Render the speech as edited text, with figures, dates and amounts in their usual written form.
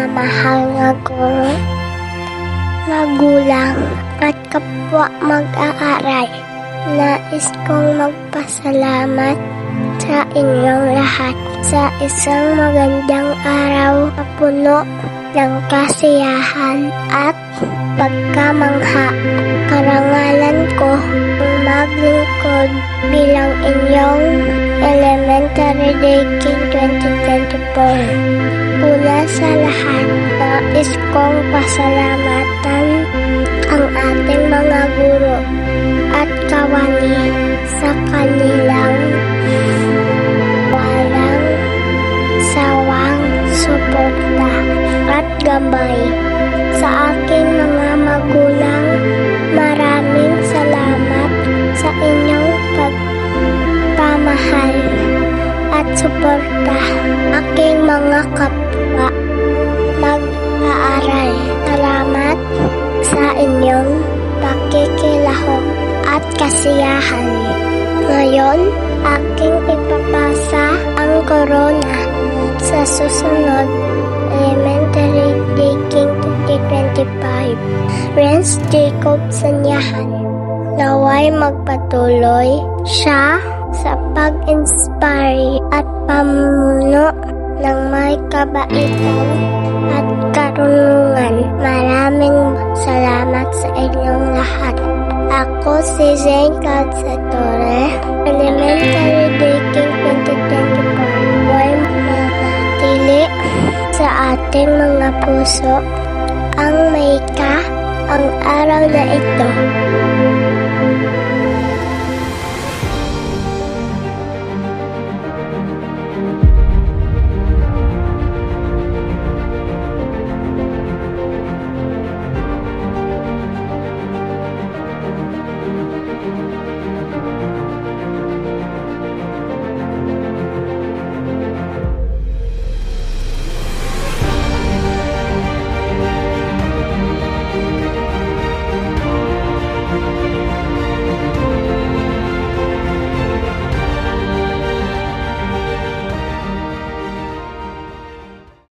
minamahal nga guro, magulang at kapwa mag-aaral. Nais kong magpasalamat sa inyong lahat sa isang magandang araw na puno ng kasiyahan at pagkamangha. Karangalan ko ang maglingkod bilang inyong Elementary Day King 2024. Una sa lahat, nais kong pasalamatan ang ating mga guro at kawani sa kanilang walang sawang suporta at gabay. Sa aking mga magulang, maraming salamat sa inyong pagpamahal at suporta. Aking mga kapwa mag-aaral, salamat sa inyong pakikilahok at kasiyahan. Ngayon, aking ipapasa ang corona sa susunod Elementary Day King 2025. Prince Jacob Sanyahan, naway magpatuloy siya sa pag-inspire at pamuno ng may kabaitan at karunungan. Maraming salamat sa inyong lahat. Ako si Zane Calzatore, Elementary Day King 2024. Huwag manatili sa ating mga puso ang may ka ang araw na ito.